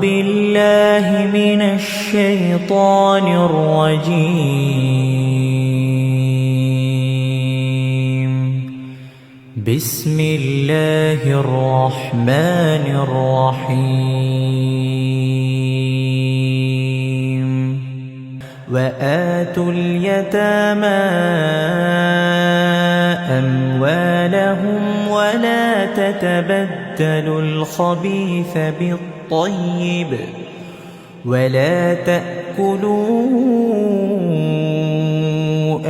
بالله من الشيطان الرجيم. بسم الله الرحمن الرحيم. وآتوا اليتامى أموالهم ولا تتبدلوا الخبيث بالطيب ولا تأكلوا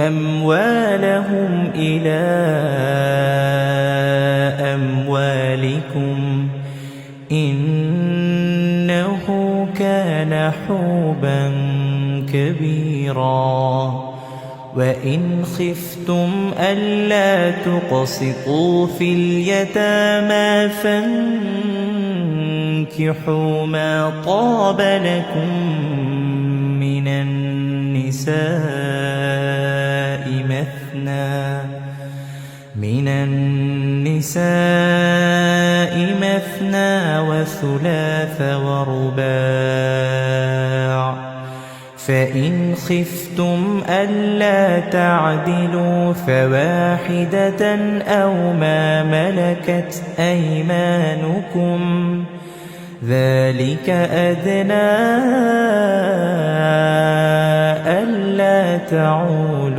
أموالهم إلى أموالكم إنه كان حوبا كبيرا. وإن خفتم ألا تقسطوا في اليتامى فانكحوا ما طاب لكم من النساء مثنى وثلاث ورباع. فإن خفتم ألا تعدلوا فواحدة أو ما ملكت أيمانكم ذلك أدنى ألا تعولوا.